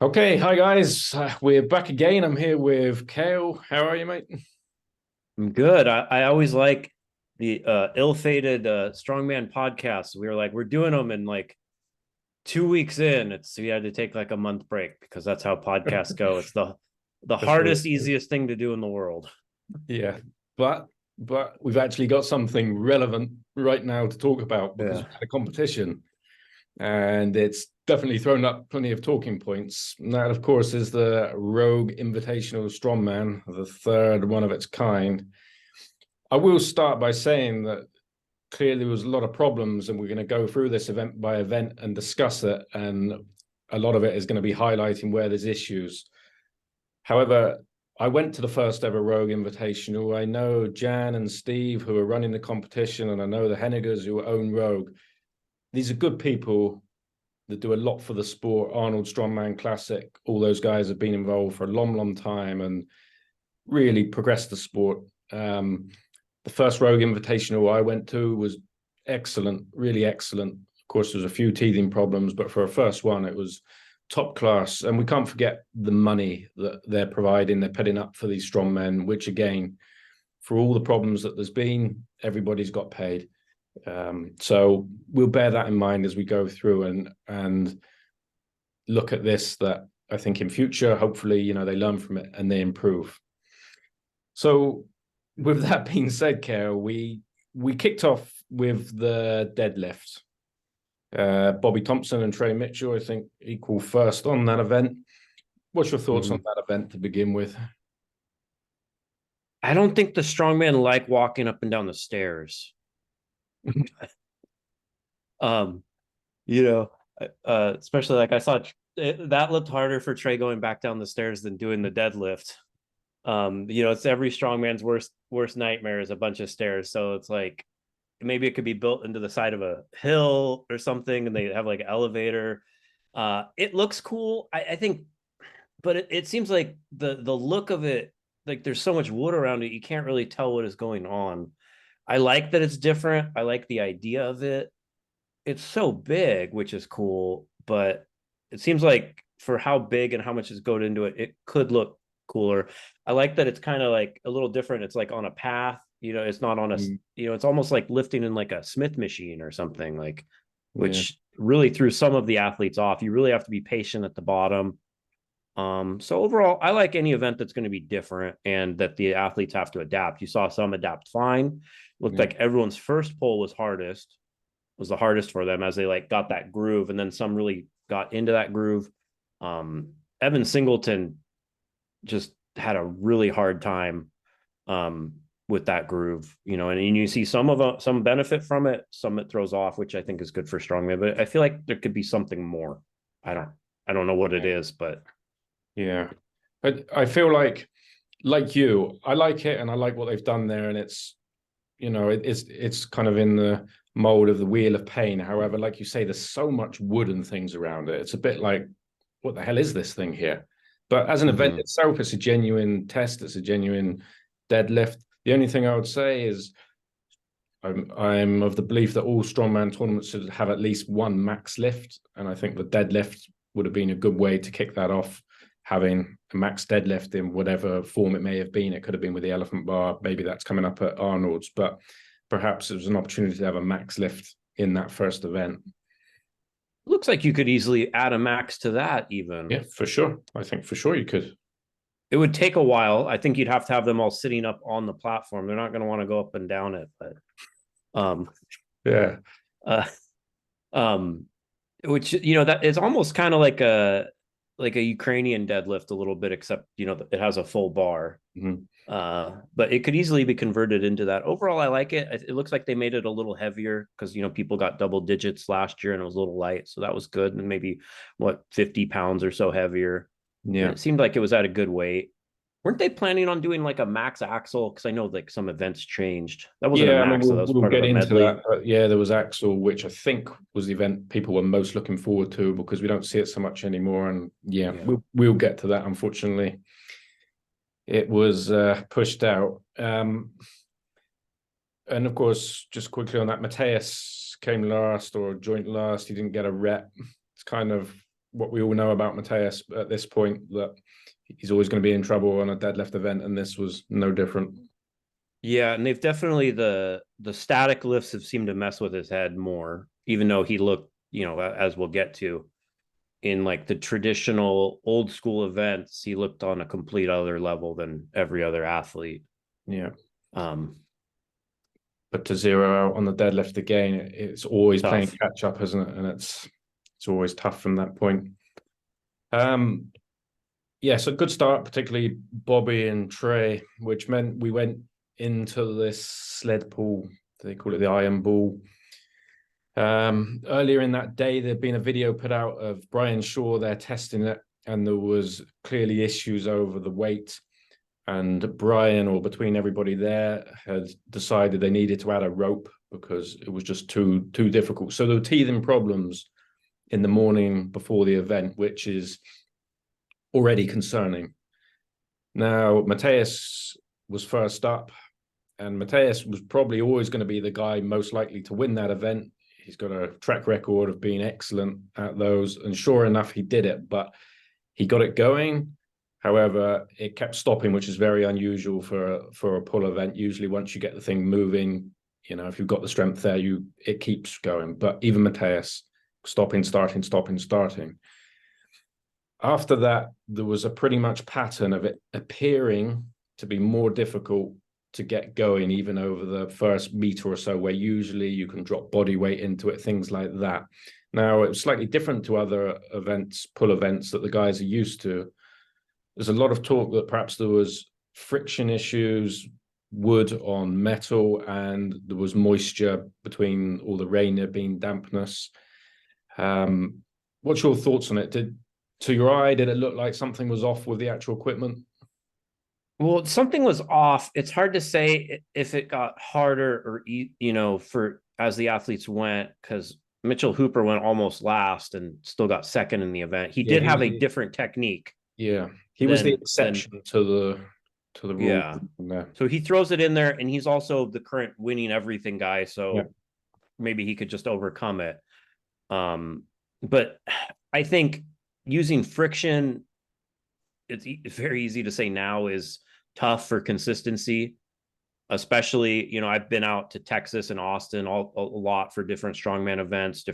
Okay, hi guys. We're back again. I'm here with Kale. How are you, mate? I'm good. I always like the ill-fated strongman podcasts. We were like, we're doing them in like 2 weeks in. It's we had to take like a month break because that's how podcasts go. It's the That's what hardest, easiest thing to do in the world. yeah. But we've actually got something relevant right now to talk about because Yeah. we've had a competition and it's definitely thrown up plenty of talking points. And that, of course, is the Rogue Invitational Strongman, the third one of its kind. I will start by saying that clearly there was a lot of problems, and we're going to go through this event by event and discuss it. And a lot of it is going to be highlighting where there's issues. However, I went to the first ever Rogue Invitational. I know Jan and Steve who are running the competition, and I know the Hennigers who own Rogue. These are good people that do a lot for the sport. Arnold Strongman Classic, all those guys have been involved for a long, long time and really progressed the sport. The first Rogue Invitational I went to was excellent, really excellent. Of course, there's a few teething problems, but for a first one, it was top class. And we can't forget the money that they're providing. They're putting up for these strongmen, which again, for all the problems that there's been, everybody's got paid. So we'll bear that in mind as we go through and look at this. That I think in future, hopefully, they learn from it and they improve. So with that being said, Carol, we kicked off with the deadlift. Bobby Thompson and Trey Mitchell, I think, equal first on that event. What's your thoughts on Mhm. that event to begin with? I don't think the strongman like walking up and down the stairs. Um, you know, especially like I saw that looked harder for Trey going back down the stairs than doing the deadlift. It's every strongman's worst nightmare is a bunch of stairs. So it's like maybe it could be built into the side of a hill or something, and they have like an elevator. It looks cool, I think, but it seems like the look of it, like there's so much wood around it, you can't really tell what is going on. I like that it's different. I like the idea of it. It's so big, which is cool, but it seems like for how big and how much is going into it, it could look cooler. I like that it's kind of like a little different. It's like on a path, it's not on a, Mm, it's almost like lifting in like a Smith machine or something, like, yeah, which really threw some of the athletes off. You really have to be patient at the bottom. So overall, I like any event that's going to be different and that the athletes have to adapt. You saw some adapt fine. Looked yeah, like everyone's first pull was the hardest for them as they like got that groove, and then some really got into that groove. Evan Singleton just had a really hard time um, with that groove, and you see some benefit from it, some it throws off, which I think is good for strongman. But I feel like there could be something more. I don't, I don't know what it yeah, is, but yeah. I feel like you, I like it and I like what they've done there, and it's kind of in the mold of the Wheel of Pain. However, like you say, there's so much wood and things around it. It's a bit like, what the hell is this thing here? But as an event mm-hmm. itself, it's a genuine test. It's a genuine deadlift. The only thing I would say is I'm of the belief that all strongman tournaments should have at least one max lift, and I think the deadlift would have been a good way to kick that off. Having a max deadlift in whatever form it may have been, it could have been with the elephant bar. Maybe that's coming up at Arnold's, but perhaps it was an opportunity to have a max lift in that first event. Looks like you could easily add a max to that even. Yeah, for sure. I think for sure you could. It would take a while. I think you'd have to have them all sitting up on the platform. They're not going to want to go up and down it, but um Yeah, uh um which that it's almost kind of like a Ukrainian deadlift a little bit, except it has a full bar. mm-hmm. But it could easily be converted into that. Overall, I like it. It looks like they made it a little heavier because people got double digits last year and it was a little light, so that was good. And maybe what 50 pounds or so heavier, and Yeah. it seemed like it was at a good weight. Weren't they planning on doing like a max axle? Because I know like some events changed. That wasn't a Yeah, I mean, max, so that was we'll part of get a into that. medley. But yeah, there was Axel, which I think was the event people were most looking forward to because we don't see it so much anymore. And yeah, Yeah. we'll get to that. Unfortunately, it was pushed out. And of course, just quickly on that, Mateus came last or joint last. He didn't get a rep. It's kind of what we all know about Mateus at this point, that he's always going to be in trouble on a deadlift event, and this was no different. Yeah, and they've definitely the static lifts have seemed to mess with his head more, even though he looked, as we'll get to, in like the traditional old school events, he looked on a complete other level than every other athlete. Yeah. Um, but to zero out on the deadlift again, it's always tough. playing catch up, isn't it? And it's always tough from that point. Yeah, so good start, particularly Bobby and Trey, which meant we went into this sled pull. They call it the iron ball. Earlier in that day, there'd been a video put out of Brian Shaw there testing it, and there was clearly issues over the weight. And Brian, or between everybody there, had decided they needed to add a rope because it was just too difficult. So there were teething problems in the morning before the event, which is already concerning. Now, Mateus was first up, and Mateus was probably always going to be the guy most likely to win that event. He's got a track record of being excellent at those, and sure enough, he did it, but he got it going. However, it kept stopping, which is very unusual for a pull event. Usually, once you get the thing moving, if you've got the strength there, it keeps going. But even Mateus, stopping, starting, stopping, starting. After that, there was a pretty much pattern of it appearing to be more difficult to get going, even over the first meter or so, where usually you can drop body weight into it, things like that. Now, it was slightly different to other events, pull events that the guys are used to. There's a lot of talk that perhaps there was friction issues, wood on metal, and there was moisture between all the rain, there being dampness. What's your thoughts on it? To your eye, did it look like something was off with the actual equipment? Well, something was off. It's hard to say if it got harder or, for as the athletes went, because Mitchell Hooper went almost last and still got second in the event. He did have a different technique. Yeah, he was the exception to the rule. Yeah. So he throws it in there, and he's also the current winning everything guy. So maybe he could just overcome it. But I think using friction, it's very easy to say now, is tough for consistency, especially, I've been out to Texas and Austin a lot for different strongman events,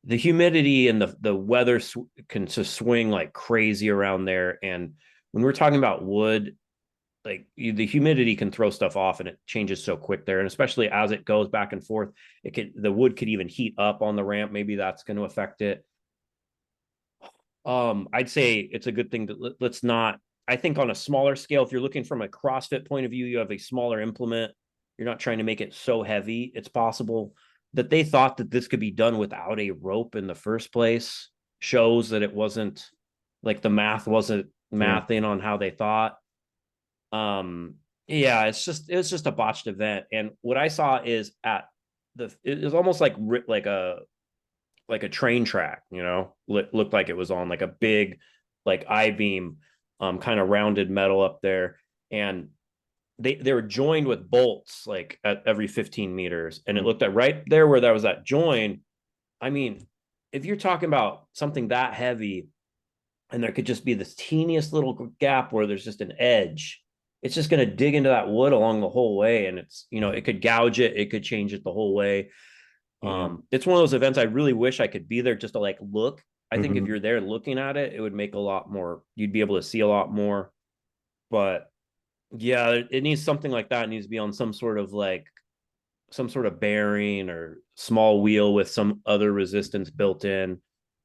the humidity and the weather can just swing like crazy around there. And when we're talking about wood, like the humidity can throw stuff off, and it changes so quick there. And especially as it goes back and forth, the wood could even heat up on the ramp. Maybe that's going to affect it. I'd say it's a good thing to let's not. I think on a smaller scale, if you're looking from a CrossFit point of view, you have a smaller implement. You're not trying to make it so heavy. It's possible that they thought that this could be done without a rope in the first place. Shows that it wasn't, like, the math wasn't mathing on how they thought. Yeah, it was just a botched event. And what I saw is it was almost like a train track, looked like it was on like a big, like I-beam, kind of rounded metal up there. And they were joined with bolts like at every 15 meters. And it looked at right there where there was that join. I mean, if you're talking about something that heavy and there could just be this teeniest little gap where there's just an edge, it's just going to dig into that wood along the whole way. And it's, it could gouge it. It could change it the whole way. It's one of those events I really wish I could be there just to like look. I think if you're there looking at it, it would make a lot more, you'd be able to see a lot more. But yeah, it needs something like that. It needs to be on some sort of bearing or small wheel with some other resistance built in.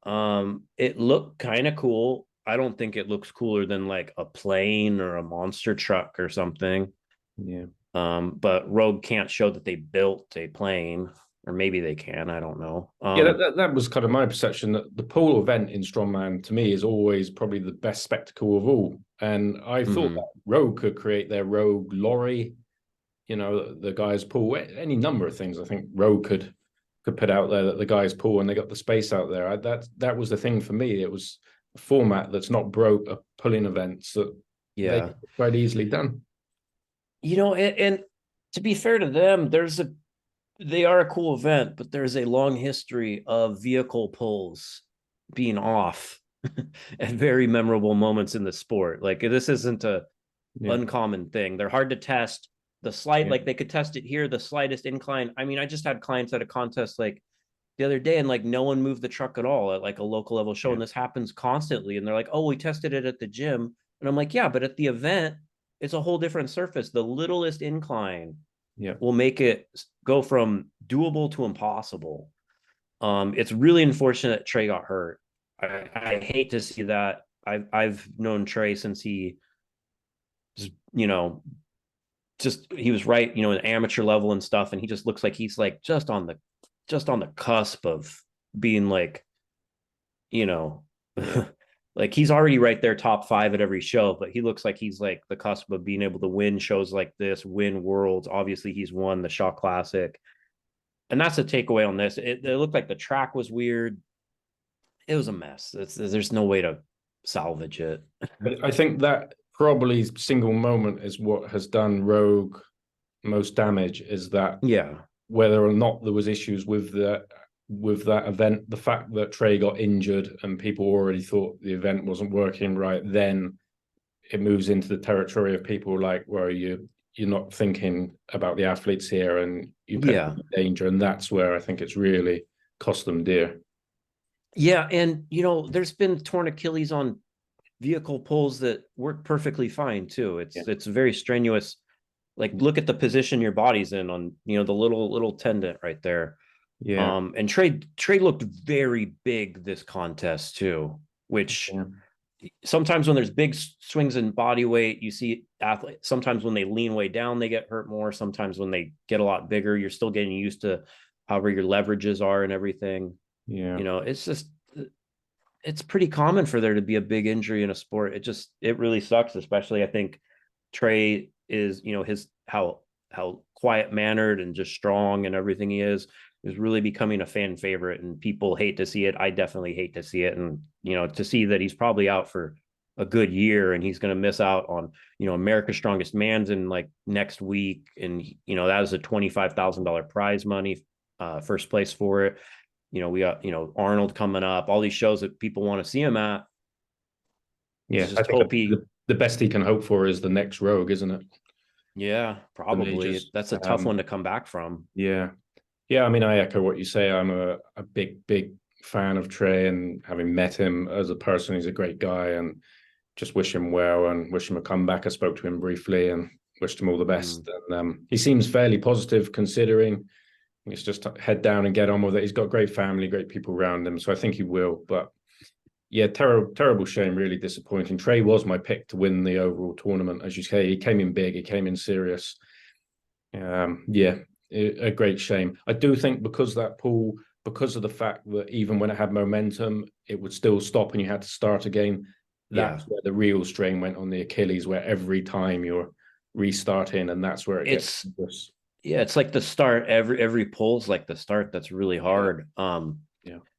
It looked kind of cool. I don't think it looks cooler than like a plane or a monster truck or something. Yeah. But Rogue can't show that they built a plane, or maybe they can. I don't know. Yeah, that was kind of my perception, that the pool event in Strongman to me is always probably the best spectacle of all. And I thought that Rogue could create their Rogue lorry, the guys pull any number of things. I think Rogue could put out there that the guys pull, and they got the space out there. That was the thing for me. It was a format that's not broke a pulling events that they quite easily done. And to be fair to them, they are a cool event, but there's a long history of vehicle pulls being off at very memorable moments in the sport. Like this isn't a uncommon thing. They're hard to test. The slight, like they could test it here, the slightest incline. I mean, I just had clients at a contest like the other day, and like no one moved the truck at all at like a local level show. And this happens constantly. And they're like, oh, we tested it at the gym. And I'm like, yeah, but at the event, it's a whole different surface. The littlest incline will make it go from doable to impossible. It's really unfortunate Trey got hurt. I hate to see that. I've known Trey since he just, he was right, in amateur level and stuff, and he just looks like he's like just on the cusp of being like, like he's already right there top 5 at every show, but he looks like he's like the cusp of being able to win shows like this, win worlds. Obviously he's won the Shaw Classic, and that's the takeaway on this. It looked like the track was weird. It was a mess. There's no way to salvage it. But I think that probably single moment is what has done Rogue most damage, is that whether or not there was issues with that event, the fact that Trey got injured and people already thought the event wasn't working right, then it moves into the territory of people like, well, you're not thinking about the athletes here, and you put them in danger, and that's where I think it's really cost them dear. Yeah, and there's been torn Achilles on vehicle pulls that work perfectly fine too. It's very strenuous. Like look at the position your body's in on the little tendon right there. And Trey looked very big this contest too, which sometimes when there's big swings in body weight, you see athletes, sometimes when they lean way down, they get hurt more. Sometimes when they get a lot bigger, you're still getting used to however your leverages are and everything. It's pretty common for there to be a big injury in a sport. It really sucks, especially I think Trey is, his how quiet mannered and just strong and everything he is really becoming a fan favorite, and people hate to see it. I definitely hate to see it. And, to see that he's probably out for a good year and he's going to miss out on, America's Strongest Man's in like next week. And, that is a $25,000 prize money, first place for it. We got, Arnold coming up, all these shows that people want to see him at. Yeah, I think the best he can hope for is the next Rogue, isn't it? Yeah, probably. That's a tough one to come back from. Yeah. I mean, I echo what you say. I'm a big fan of Trey, and having met him as a person, he's a great guy, and just wish him well and wish him a comeback. I spoke to him briefly and wished him all the best. And he seems fairly positive, considering it's just head down and get on with it. He's got great family, great people around him, so I think he will. But yeah, terrible shame, really disappointing. Trey was my pick to win the overall tournament, as you say. He came in big, he came in serious. A great shame. I do think because that pool, because of the fact that even when it had momentum, it would still stop and you had to start again. That's where the real strain went on the Achilles, where every time you're restarting, and that's where it gets worse. Yeah, it's like the start. Every pull's like the start. That's really hard.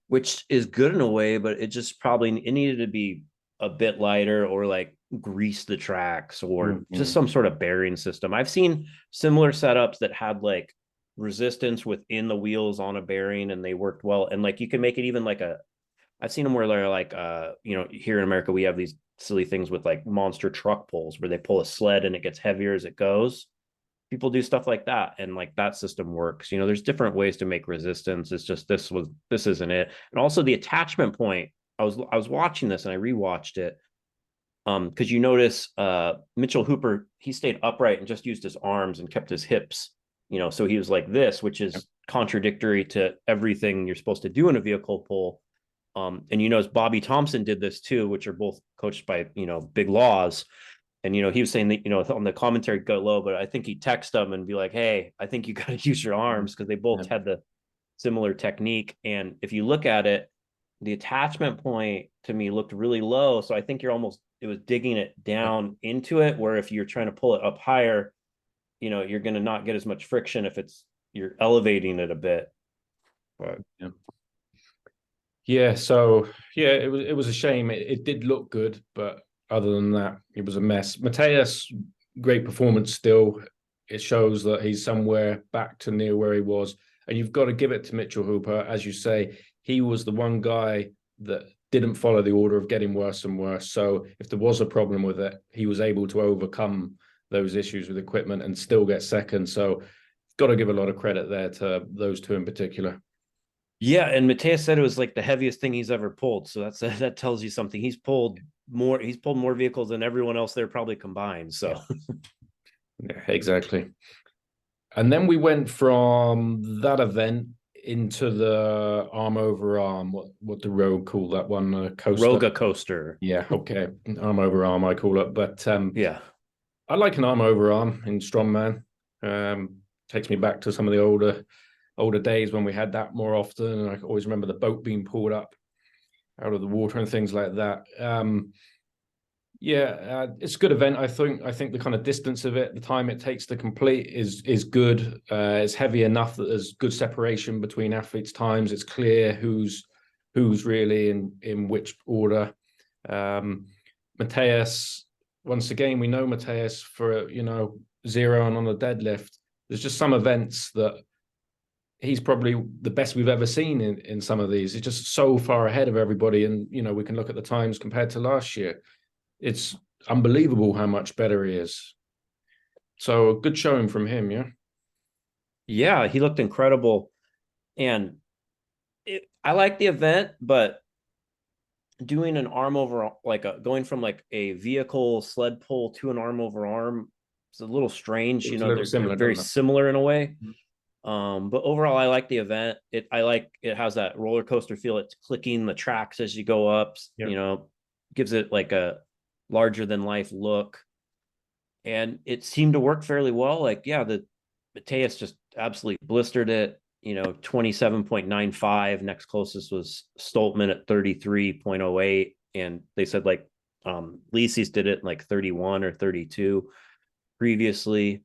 Which is good in a way, but it just probably it needed to be a bit lighter, or like grease the tracks, or just some sort of bearing system. I've seen similar setups that had like resistance within the wheels on a bearing, and they worked well. And like you can make it even like I've seen them where they're like here in America we have these silly things with like monster truck pulls where they pull a sled and it gets heavier as it goes. People do stuff like that, and like that system works. There's different ways to make resistance. It's just this isn't it. And also the attachment point. I was watching this and I rewatched it. Because you notice Mitchell Hooper, he stayed upright and just used his arms and kept his hips, so he was like this, which is contradictory to everything you're supposed to do in a vehicle pull. And Bobby Thompson did this too, which are both coached by Big Laws. And he was saying that on the commentary go low, but I think he texted them and be like, "Hey, I think you got to use your arms," because they both had the similar technique. And if you look at it, the attachment point to me looked really low. So I think it was digging it down into it. Where if you're trying to pull it up higher, you're going to not get as much friction if you're elevating it a bit. But so it was a shame. It did look good, but other than that, it was a mess. Mateus, great performance still. It shows that he's somewhere back to near where he was. And you've got to give it to Mitchell Hooper. As you say, he was the one guy that didn't follow the order of getting worse and worse. So if there was a problem with it, he was able to overcome those issues with equipment and still get second. So got to give a lot of credit there to those two in particular. Yeah, and Mateus said it was like the heaviest thing he's ever pulled. So that tells you something. He's pulled more vehicles than everyone else there probably combined. So yeah, exactly. And then we went from that event into the arm over arm. What the Rogue call that one? Coaster. Roga coaster. Yeah, okay. Arm over arm, I call it. But yeah, I like an arm over arm in strongman. Takes me back to some of the older days when we had that more often. And I always remember the boat being pulled up out of the water and things like that. It's a good event. I think the kind of distance of it, the time it takes to complete is good. It's heavy enough that there's good separation between athletes' times. It's clear who's really in which order. Mateus, once again, we know Mateus for, zeroing on the deadlift. There's just some events that he's probably the best we've ever seen in some of these. He's just so far ahead of everybody. And, we can look at the times compared to last year. It's unbelievable how much better he is. So a good showing from him, yeah? Yeah, he looked incredible. And I like the event, but doing an arm over, going from like a vehicle sled pull to an arm over arm, it's a little strange. They're very similar in a way. But overall, I like the event. It has that roller coaster feel. It's clicking the tracks as you go up, gives it like a larger than life look. And it seemed to work fairly well. The Mateus just absolutely blistered it, 27.95. Next closest was Stoltman at 33.08. And they said Lisi's did it in 31 or 32 previously.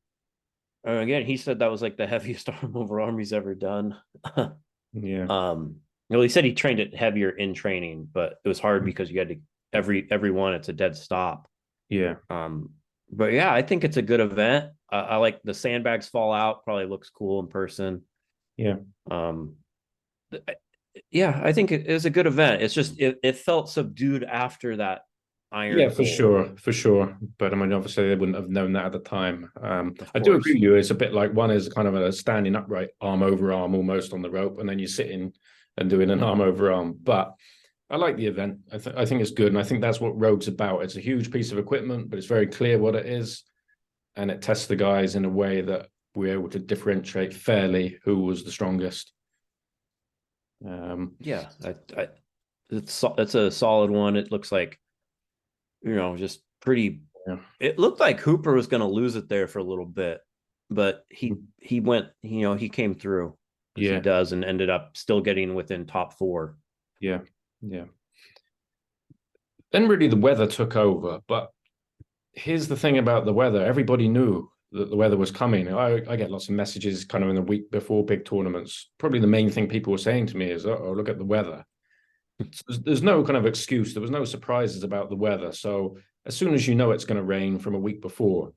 Again, he said that was the heaviest arm over arm he's ever done. Yeah. Well, he said he trained it heavier in training, but it was hard because you had to every one, it's a dead stop. Yeah. But yeah, I think it's a good event. I like the sandbags fall out, probably looks cool in person. Yeah. Yeah, I think it is a good event. It's just it felt subdued after that iron. Yeah, for sure. But I mean, obviously they wouldn't have known that at the time. I do agree with you. It's a bit like one is kind of a standing upright, arm over arm, almost on the rope, and then you're sitting and doing an arm over arm. But I like the event. I think it's good, and I think that's what Rogue's about. It's a huge piece of equipment, but it's very clear what it is, and it tests the guys in a way that we're able to differentiate fairly who was the strongest. Yeah, it's a solid one. It looks like, just pretty. Yeah. It looked like Hooper was going to lose it there for a little bit, but he went. He came through. Yeah, he does, and ended up still getting within top 4. Yeah. Then really the weather took over, but here's the thing about the weather. Everybody knew that the weather was coming. I get lots of messages kind of in the week before big tournaments. Probably the main thing people were saying to me is, oh, look at the weather. There's no kind of excuse. There was no surprises about the weather. So as soon as you know it's going to rain from a week before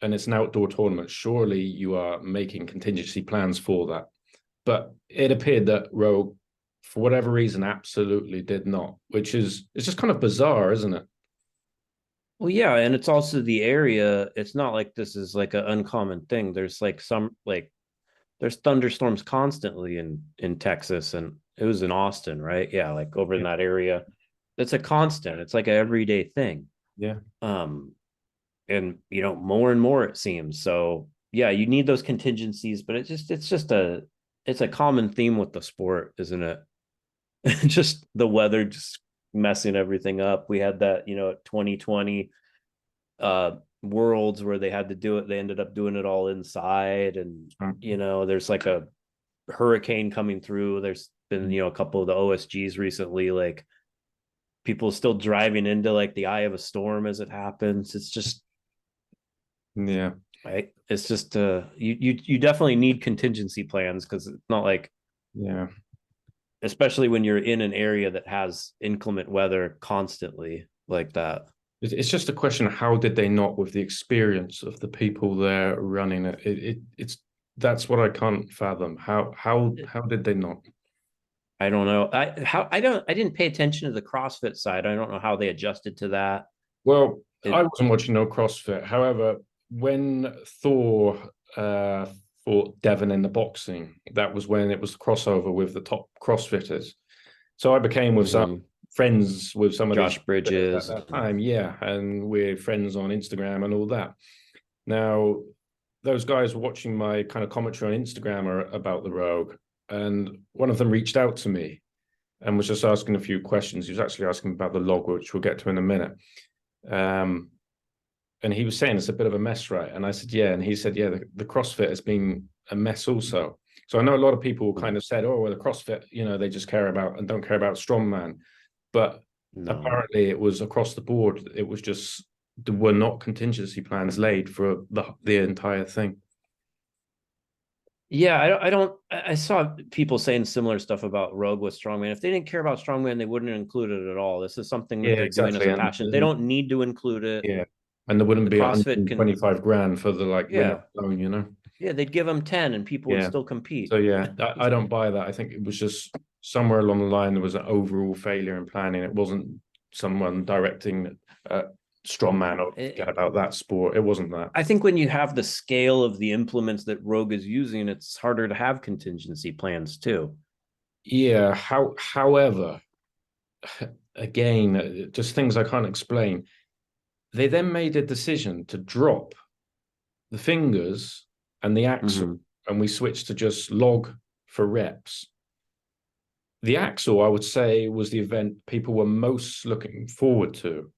and it's an outdoor tournament, surely you are making contingency plans for that. But it appeared that Rogue, for whatever reason, absolutely did not, it's just kind of bizarre, isn't it? Well, yeah, and it's also the area. It's not like this is an uncommon thing. There's there's thunderstorms constantly in Texas, and it was in Austin, right? Yeah, over in that area. It's a constant. It's like an everyday thing. Yeah. And more and more it seems. So yeah, you need those contingencies, but it's a common theme with the sport, isn't it? Just the weather just messing everything up. We had that, 2020 Worlds where they had to do it. They ended up doing it all inside, and there's a hurricane coming through. There's been a couple of the OSGs recently, people still driving into the eye of a storm as it happens. It's just right. It's just you definitely need contingency plans, because it's not especially when you're in an area that has inclement weather constantly like that. It's just a question of how did they not, with the experience of the people there running it. That's what I can't fathom. How did they not? I don't know. I didn't pay attention to the CrossFit side. I don't know how they adjusted to that. Well, I It, wasn't watching no CrossFit. However, when Thor fought Devon in the boxing, that was when it was the crossover with the top CrossFitters. So I became with some friends with some of these Josh Bridges. at that time, yeah, and we're friends on Instagram and all that. Now, those guys were watching my kind of commentary on Instagram about the Rogue, and one of them reached out to me and was just asking a few questions. He was actually asking about the log, which we'll get to in a minute. And he was saying it's a bit of a mess, right? And I said, yeah. And he said, yeah, the CrossFit has been a mess also. So I know a lot of people kind of said, oh, well, the CrossFit, they just care about and don't care about strongman. But apparently it was across the board. It was just, there were not contingency plans laid for the entire thing. Yeah, I saw people saying similar stuff about Rogue with Strongman. If they didn't care about Strongman, they wouldn't include it at all. This is something that they're doing as Exactly. a passion. They don't need to include it. Yeah. And there wouldn't The be CrossFit can, 125 grand for the winner alone. Yeah, they'd give them 10 and people would still compete. So yeah, I don't buy that. I think it was just somewhere along the line there was an overall failure in planning. It wasn't someone directing strongman or forget about that sport. It wasn't that. I think when you have the scale of the implements that Rogue is using, it's harder to have contingency plans too. Yeah. However, again, just things I can't explain. They then made a decision to drop the fingers and the axle, and we switched to just log for reps. The axle, I would say, was the event people were most looking forward to.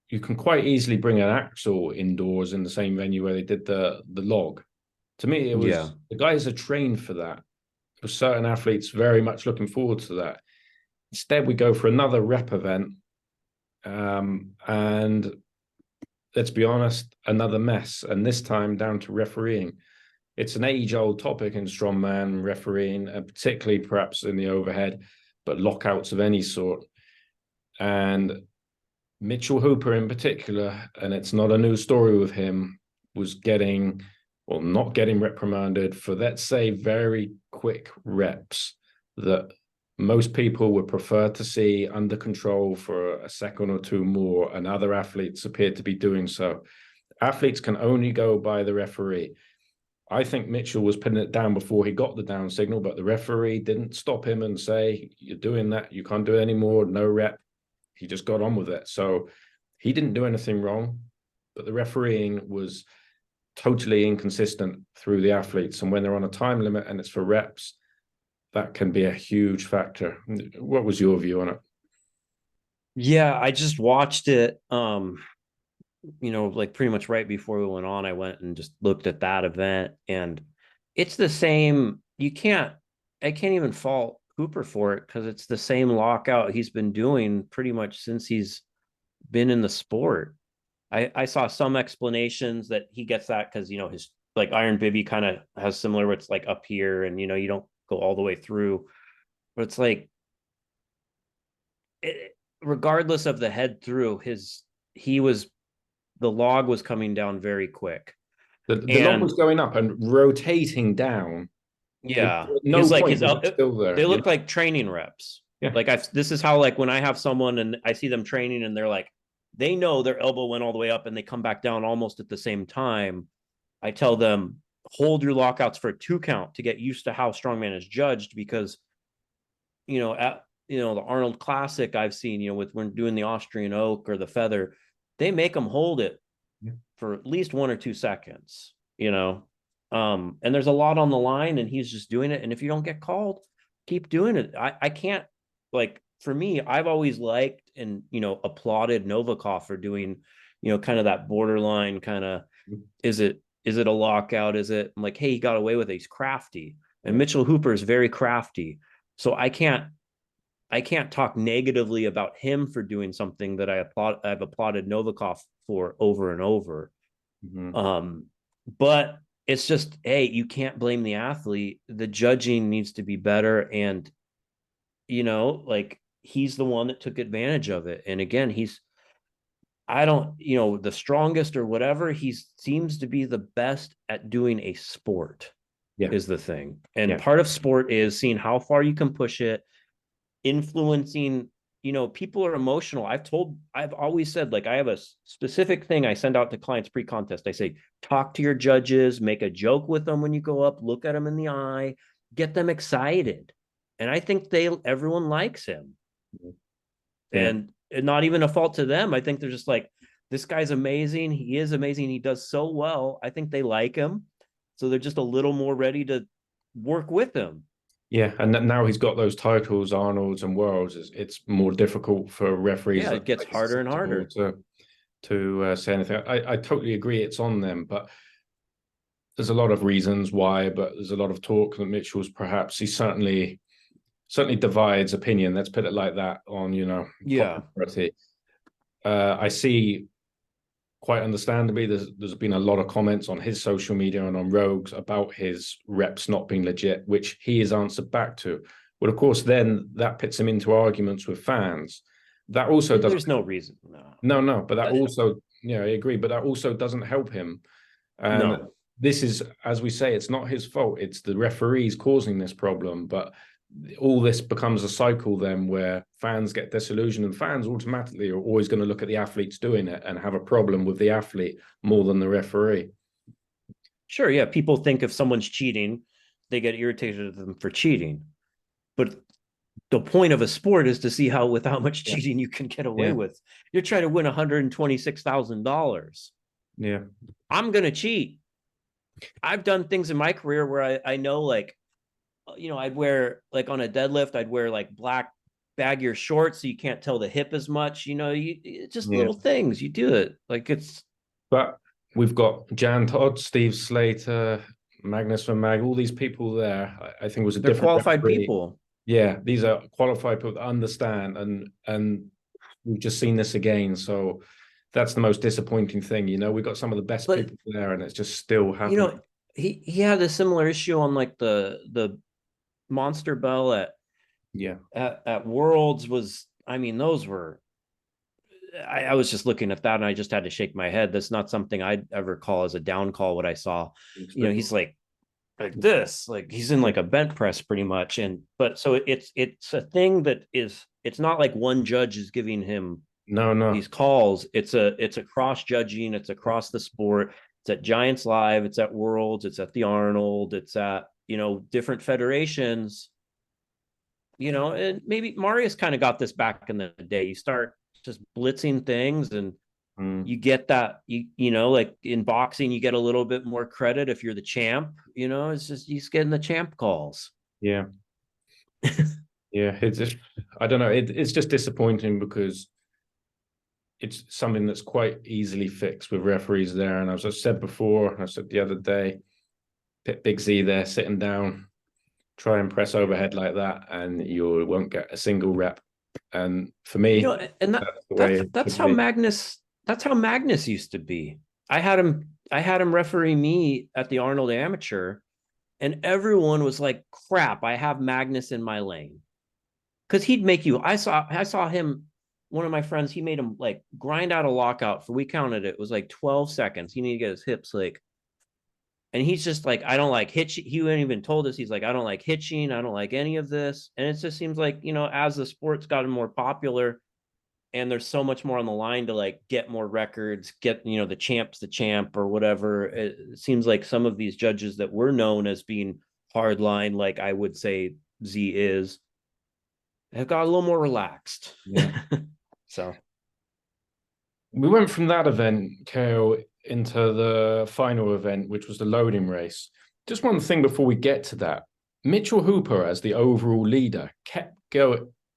You can quite easily bring an axle indoors in the same venue where they did the log. To me, it was the guys are trained for that. For certain athletes, very much looking forward to that. Instead, we go for another rep event, and let's be honest, another mess. And this time down to refereeing. It's an age-old topic in strongman refereeing, particularly perhaps in the overhead, but lockouts of any sort. And Mitchell Hooper in particular, and it's not a new story with him, was not getting reprimanded for, let's say, very quick reps that most people would prefer to see under control for a second or two more, and other athletes appeared to be doing so. Athletes can only go by the referee. I think Mitchell was putting it down before he got the down signal, but the referee didn't stop him and say, you're doing that, you can't do it anymore, no rep. He just got on with it. So he didn't do anything wrong, but the refereeing was totally inconsistent through the athletes. And when they're on a time limit and it's for reps, that can be a huge factor. What was your view on it? Yeah, I just watched it. Like pretty much right before we went on, I went and just looked at that event, and it's the same. I can't even fault Cooper for it because it's the same lockout he's been doing pretty much since he's been in the sport. I saw some explanations that he gets that because, his like Iron Bibby kind of has similar where it's like up here and, you don't go all the way through, but it's like, regardless of the head through the log was coming down very quick. The log was going up and rotating down. Yeah. No point still there. They look like training reps. Yeah. Like this is how, like, when I have someone and I see them training and they're like, they know their elbow went all the way up and they come back down almost at the same time. I tell them, hold your lockouts for a 2 count to get used to how strongman is judged, because, the Arnold Classic I've seen, with when doing the Austrian Oak or the Feather, they make them hold it for at least 1 or 2 seconds, and there's a lot on the line and he's just doing it. And if you don't get called, keep doing it. I can't, like, for me, I've always liked and, applauded Novikov for doing, kind of that borderline kind of, is it a lockout? Is it, I'm like, hey, he got away with it. He's crafty. And Mitchell Hooper is very crafty. So I can't talk negatively about him for doing something that I've applauded Novikov for over and over. But it's just, hey, you can't blame the athlete. The judging needs to be better. And, like, he's the one that took advantage of it. And again, the strongest or whatever, he seems to be the best at doing a sport is the thing. And part of sport is seeing how far you can push it, influencing, people are emotional. I've always said, like, I have a specific thing I send out to clients pre-contest. I say, talk to your judges, make a joke with them when you go up, look at them in the eye, get them excited. And I think everyone likes him. Yeah. And not even a fault to them. I think they're just like, this guy's amazing. He is amazing. He does so well. I think they like him. So they're just a little more ready to work with him. Yeah, and now he's got those titles, Arnold's and Worlds. It's more difficult for referees Yeah, that it gets harder and harder. to say anything. I totally agree. It's on them, but there's a lot of reasons why. But there's a lot of talk that Mitchell's perhaps he certainly divides opinion. Let's put it like that on Yeah. popularity. I see quite understandably, there's been a lot of comments on his social media and on Rogues about his reps not being legit, which he has answered back to. But of course, then that pits him into arguments with fans. That also doesn't. There's no reason. No. But that also, I agree. But that also doesn't help him. And No. this is, as we say, it's not his fault. It's the referees causing this problem. But all this becomes a cycle then where fans get disillusioned, and fans automatically are always going to look at the athletes doing it and have a problem with the athlete more than the referee. Sure, yeah. People think if someone's cheating, they get irritated at them for cheating. But the point of a sport is to see with how much cheating you can get away with. You're trying to win $126,000. Yeah. I'm going to cheat. I've done things in my career where I know, like, I'd wear, like, on a deadlift, I'd wear like black baggier shorts so you can't tell the hip as much. It's just little things. You do it. Like, But we've got Jan Todd, Steve Slater, Magnus Van Mag, all these people there. I think it was a different qualified referee. people. Yeah, these are qualified people that understand, and we've just seen this again. So that's the most disappointing thing. We've got some of the best people there, and it's just still happening. He had a similar issue on, like, the monster bell at Worlds. Those were, I was just looking at that and I just had to shake my head. That's not something I'd ever call as a down call. What I saw, he's like this, like he's in like a bent press pretty much. But so it's a thing that it's not like one judge is giving him these calls. It's a cross judging. It's across the sport. It's at Giants Live. It's at Worlds. It's at the Arnold. It's at, different federations. And maybe Marius kind of got this back in the day. You start just blitzing things and you get that, like in boxing, you get a little bit more credit if you're the champ. It's just he's getting the champ calls. Yeah. Yeah, it's just, I don't know. It's just disappointing because it's something that's quite easily fixed with referees there. And as I said before, I said the other day, Big Z there sitting down, try and press overhead like that, and you won't get a single rep. And for me, and that's how Magnus used to be. I had him referee me at the Arnold Amateur, and everyone was like, crap, I have Magnus in my lane. Because he'd make you, I saw him, one of my friends, he made him like grind out a lockout we counted it was like 12 seconds. He needed to get his hips like, and he's just like, I don't like hitching. He wouldn't even told us, he's like, I don't like hitching. I don't like any of this. And it just seems like, as the sport's gotten more popular and there's so much more on the line to like get more records, get, the champ's the champ or whatever. It seems like some of these judges that were known as being hardline, like I would say Z is, have got a little more relaxed. Yeah. So we went from that event, KO, into the final event, which was the loading race. Just one thing before we get to that. Mitchell Hooper, as the overall leader, kept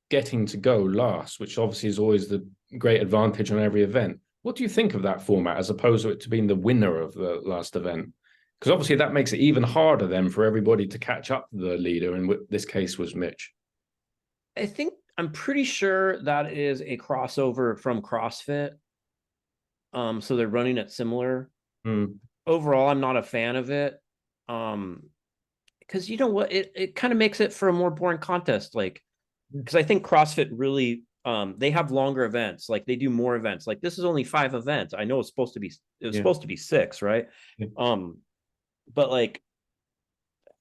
getting to go last, which obviously is always the great advantage on every event. What do you think of that format as opposed to it to being the winner of the last event? Because obviously that makes it even harder then for everybody to catch up to the leader, and this case was Mitch. I'm pretty sure that is a crossover from CrossFit. So they're running it similar. Overall, I'm not a fan of it. Because what, it kind of makes it for a more boring contest. Like, because I think CrossFit really, they have longer events. Like they do more events. Like this is only 5 events. I know it was supposed to be 6, right? Yeah. But like,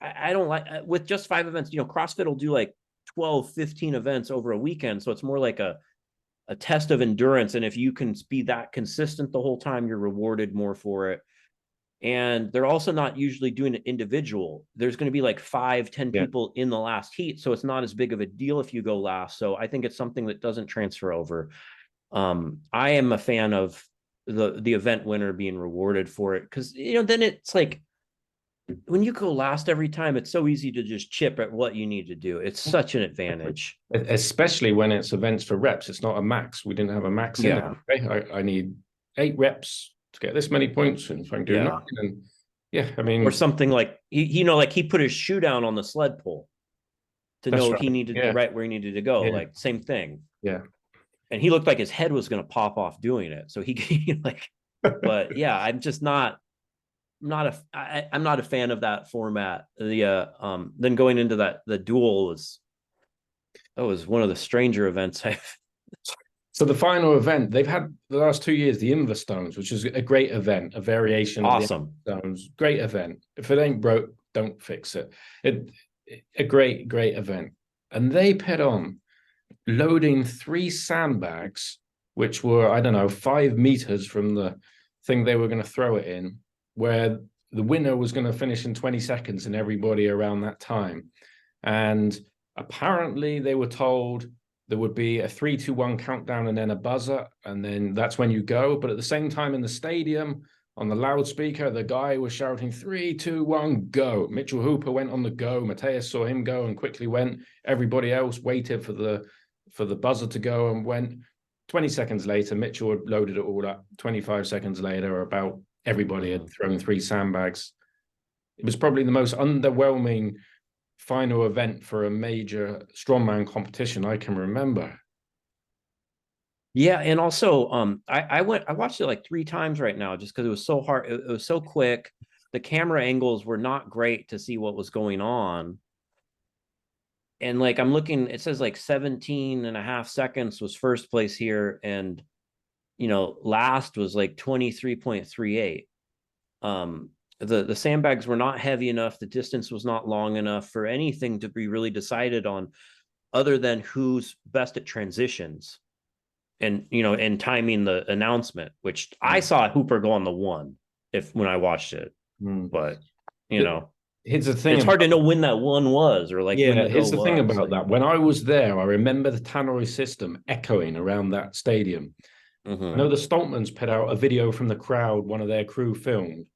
I don't like with just 5 events. CrossFit will do like 12, 15 events over a weekend. So it's more like a test of endurance. And if you can be that consistent the whole time, you're rewarded more for it. And they're also not usually doing it individual. There's going to be like 5-10 people in the last heat. So it's not as big of a deal if you go last. So I think it's something that doesn't transfer over. I am a fan of the event winner being rewarded for it. Cause then it's like, when you go last every time, it's so easy to just chip at what you need to do. It's such an advantage. Especially when it's events for reps. It's not a max. We didn't have a max in it. Okay? I need 8 reps to get this many points, and if I can do 9, and I mean, or something like like he put his shoe down on the sled pull to know he needed to right where he needed to go. Like same thing. Yeah. And he looked like his head was going to pop off doing it. So he like, but yeah, I'm just not I'm not a fan of that format. Then going into the duel was one of the stranger events I've. So the final event, they've had the last 2 years, the Invastones, which is a great event, a variation awesome of the Invastones. Great event. If it ain't broke, don't fix it. A great event. And they put on loading 3 sandbags, which were, I don't know, 5 meters from the thing they were going to throw it in, where the winner was going to finish in 20 seconds and everybody around that time. And apparently they were told there would be a 3, 2, 1 countdown and then a buzzer, and then that's when you go. But at the same time in the stadium, on the loudspeaker, the guy was shouting 3, 2, 1, go. Mitchell Hooper went on the go. Mateus saw him go and quickly went. Everybody else waited for the buzzer to go and went. 20 seconds later, Mitchell had loaded it all up. 25 seconds later, about everybody had thrown 3 sandbags. It was probably the most underwhelming final event for a major strongman competition I can remember. Yeah, and also I watched it like 3 times right now just because it was so hard. It was so quick. The camera angles were not great to see what was going on. And like I'm looking, it says like 17 and a half seconds was first place here, and last was like 23.38. The sandbags were not heavy enough, the distance was not long enough for anything to be really decided on other than who's best at transitions and and timing the announcement, which I saw Hooper go on the 1 when I watched it. But here's the thing, it's hard to know when that 1 was, or like when the here's the thing about like that. When I was there, I remember the tannoy system echoing around that stadium. I know the Stoltmans put out a video from the crowd, one of their crew filmed,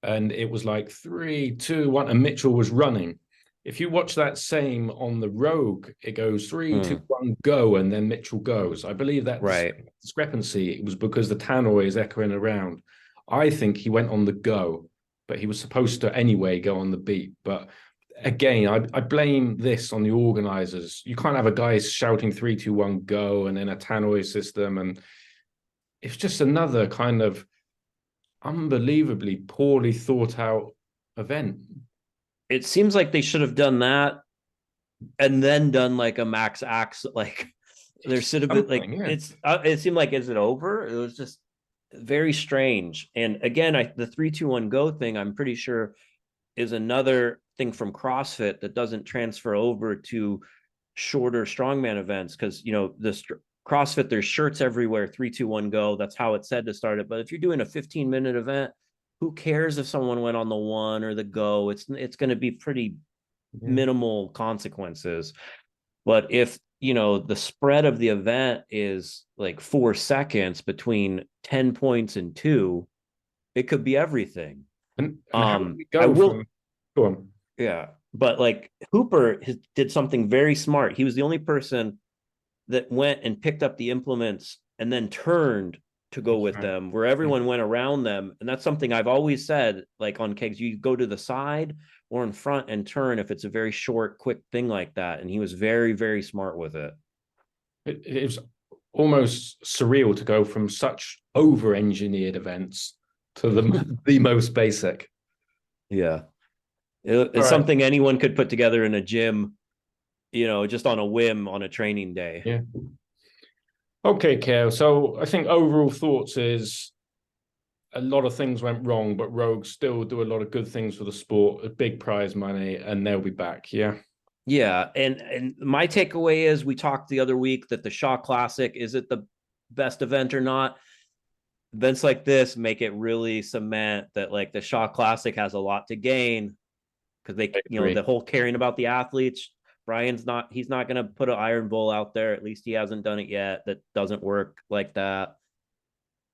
and it was like 3, 2, 1, and Mitchell was running. If you watch that same on the Rogue, it goes 3, 2, 1, go, and then Mitchell goes. I believe that discrepancy, it was because the tannoy is echoing around. I think he went on the go, but he was supposed to anyway go on the beat. But again, I blame this on the organizers. You can't have a guy shouting 3, 2, 1, go, and then a tannoy system, and it's just another kind of unbelievably poorly thought out event. It seems like they should have done that and then done like a max axe. Like there should have been like it seemed like, is it over? It was just very strange. And again, the 3, 2, 1 go thing, I'm pretty sure is another thing from CrossFit that doesn't transfer over to shorter strongman events, because CrossFit, there's shirts everywhere, 3, 2, 1 go. That's how it's said to start it. But if you're doing a 15-minute event, who cares if someone went on the 1 or the go? It's going to be pretty minimal consequences. But if the spread of the event is like 4 seconds between 10 points and 2, it could be everything. And I will go on. Yeah, but like Hooper did something very smart. He was the only person that went and picked up the implements and then turned to go with them, where everyone went around them. And that's something I've always said, like on kegs, you go to the side or in front and turn if it's a very short, quick thing like that. And he was very, very smart with it. It was almost surreal to go from such over-engineered events to the most basic. Yeah. It's something anyone could put together in a gym, just on a whim on a training day. Yeah. Okay, Kalle. So I think overall thoughts is a lot of things went wrong, but Rogue still do a lot of good things for the sport, a big prize money, and they'll be back. Yeah. Yeah, and my takeaway is we talked the other week that the Shaw Classic, is it the best event or not? Events like this make it really cement that like the Shaw Classic has a lot to gain because they, you know, the whole caring about the athletes. He's not going to put an Iron Bull out there. At least he hasn't done it yet. That doesn't work like that.